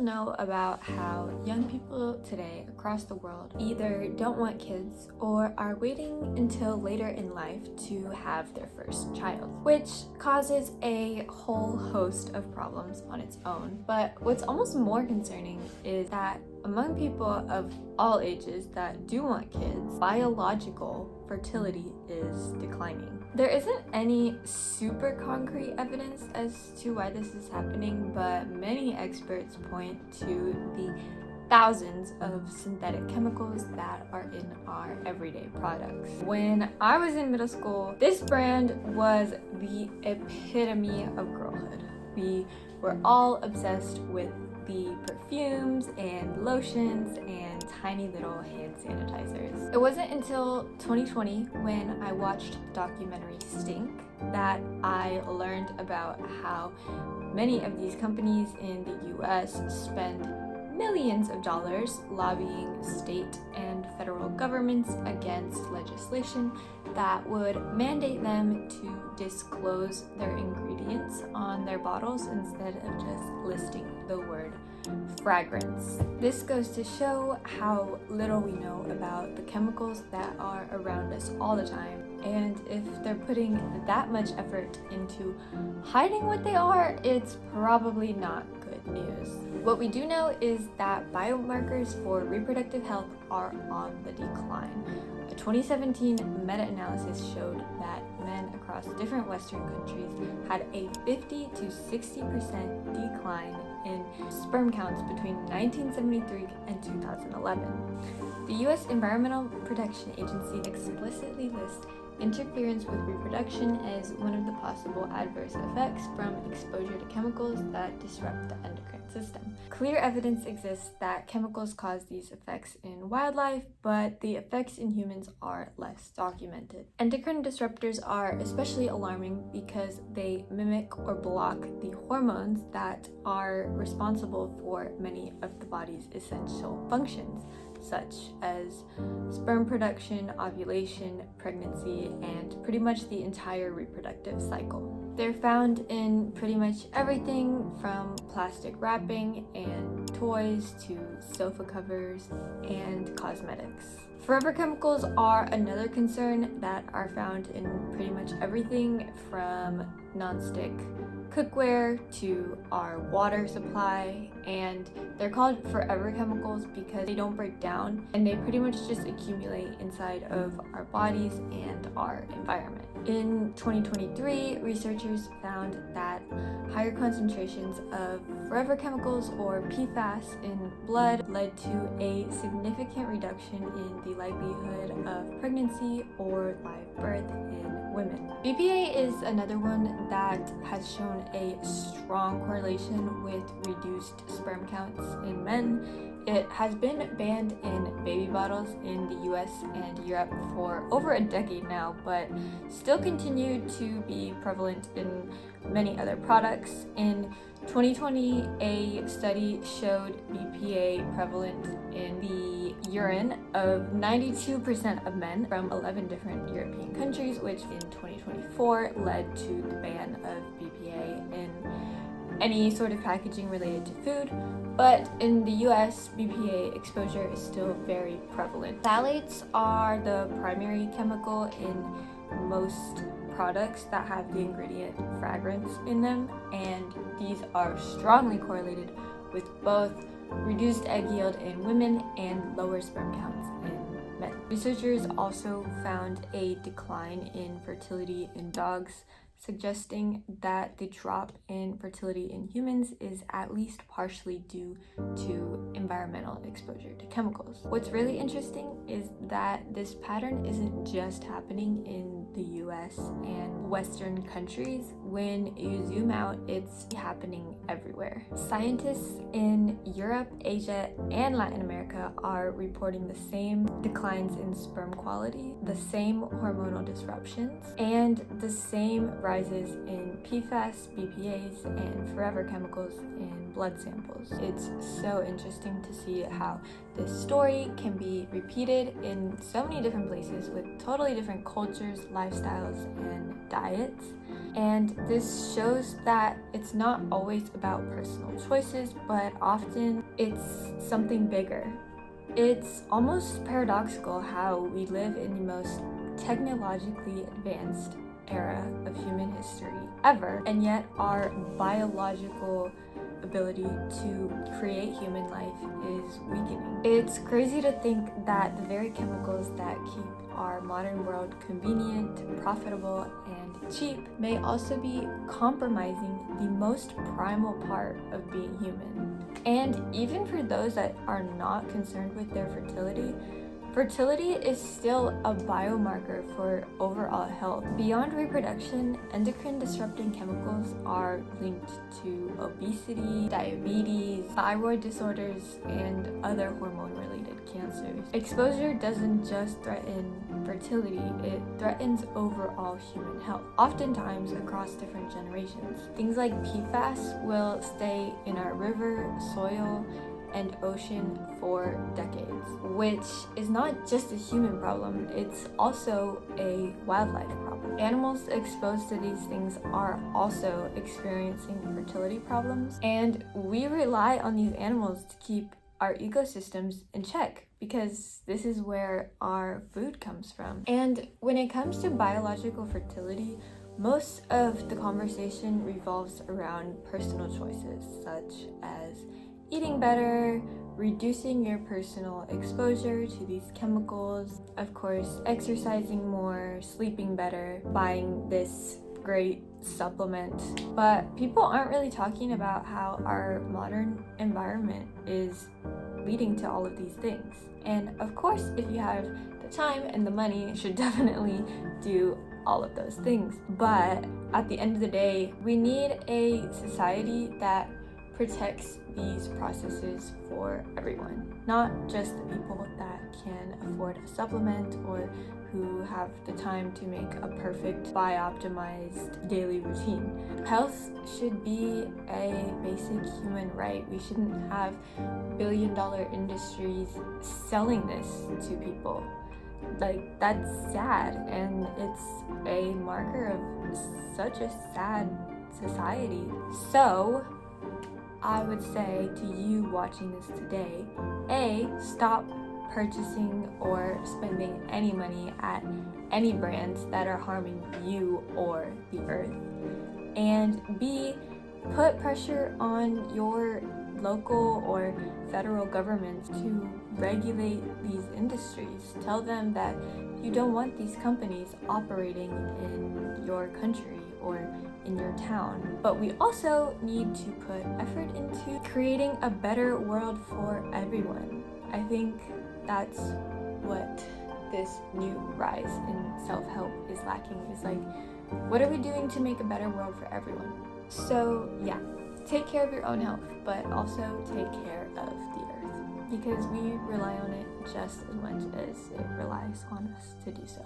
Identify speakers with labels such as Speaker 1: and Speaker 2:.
Speaker 1: know about how young people today across the world either don't want kids or are waiting until later in life to have their first child, which causes a whole host of problems on its own. But what's almost more concerning is that among people of all ages that do want kids, biological fertility is declining. There isn't any super concrete evidence as to why this is happening, but many experts point to the thousands of synthetic chemicals that are in our everyday products. When I was in middle school, this brand was the epitome of girlhood. We were all obsessed with the perfumes and lotions and tiny little hand sanitizers. It wasn't until 2020 when I watched the documentary Stink that I learned about how many of these companies in the US spend millions of dollars lobbying state and federal governments against legislation that would mandate them to disclose their ingredients on their bottles instead of just listing the word fragrance. This goes to show how little we know about the chemicals that are around us all the time, and if they're putting that much effort into hiding what they are, it's probably not good news. What we do know is that biomarkers for reproductive health are on the decline. A 2017 meta-analysis showed that men across different Western countries had a 50 to 60% decline in sperm counts between 1973 and 2011. The U.S. Environmental Protection Agency explicitly lists interference with reproduction as one of the possible adverse effects from exposure to chemicals that disrupt the endocrine system. Clear evidence exists that chemicals cause these effects in wildlife, but the effects in humans are less documented. Endocrine disruptors are especially alarming because they mimic or block the hormones that are responsible for many of the body's essential functions, such as sperm production, ovulation, pregnancy, and pretty much the entire reproductive cycle. They're found in pretty much everything from plastic wrapping and toys to sofa covers and cosmetics. Forever chemicals are another concern that are found in pretty much everything from nonstick cookware to our water supply, and they're called forever chemicals because they don't break down and they pretty much just accumulate inside of our bodies and our environment. In 2023, researchers found that higher concentrations of forever chemicals or PFAS in blood led to a significant reduction in the likelihood of pregnancy or live birth in women. BPA is another one that has shown a strong correlation with reduced sperm counts in men. It has been banned in baby bottles in the US and Europe for over a decade now, but still continued to be prevalent in many other products. In 2020, a study showed BPA prevalent in the urine of 92% of men from 11 different European countries, which in 2024 led to the ban of BPA in any sort of packaging related to food. But in the US, BPA exposure is still very prevalent. Phthalates are the primary chemical in most products that have the ingredient fragrance in them, and these are strongly correlated with both reduced egg yield in women and lower sperm counts in men. Researchers also found a decline in fertility in dogs, suggesting that the drop in fertility in humans is at least partially due to environmental exposure to chemicals. What's really interesting is that this pattern isn't just happening in the US and Western countries. When you zoom out, it's happening everywhere. Scientists in Europe, Asia, and Latin America are reporting the same declines in sperm quality, the same hormonal disruptions, and the same rises in PFAS, BPAs, and forever chemicals in blood samples. It's so interesting to see how this story can be repeated in so many different places with totally different cultures, lifestyles, and diets. And this shows that it's not always about personal choices, but often it's something bigger. It's almost paradoxical how we live in the most technologically advanced era of human history ever, and yet our biological ability to create human life is weakening. It's crazy to think that the very chemicals that keep our modern world convenient, profitable, and cheap may also be compromising the most primal part of being human. And even for those that are not concerned with their fertility, fertility is still a biomarker for overall health. Beyond reproduction, endocrine-disrupting chemicals are linked to obesity, diabetes, thyroid disorders, and other hormone-related cancers. Exposure doesn't just threaten fertility, it threatens overall human health, oftentimes across different generations. Things like PFAS will stay in our river, soil, and ocean for decades, which is not just a human problem, it's also a wildlife problem. Animals exposed to these things are also experiencing fertility problems, and we rely on these animals to keep our ecosystems in check because this is where our food comes from. And when it comes to biological fertility, most of the conversation revolves around personal choices such as eating better, reducing your personal exposure to these chemicals, of course, exercising more, sleeping better, buying this great supplement. But people aren't really talking about how our modern environment is leading to all of these things. And of course, if you have the time and the money, you should definitely do all of those things. But at the end of the day, we need a society that protects these processes for everyone, not just the people that can afford a supplement or who have the time to make a perfect bio-optimized daily routine. Health should be a basic human right. We shouldn't have billion-dollar industries selling this to people. Like, that's sad, and it's a marker of such a sad society. So I would say to you watching this today, A, stop purchasing or spending any money at any brands that are harming you or the earth. And B, put pressure on your local or federal governments to regulate these industries. Tell them that you don't want these companies operating in your country or in your town. But we also need to put effort into creating a better world for everyone. I think that's what this new rise in self-help is lacking, is like, what are we doing to make a better world for everyone? So yeah, take care of your own health, but also take care of the earth, because we rely on it just as much as it relies on us to do so.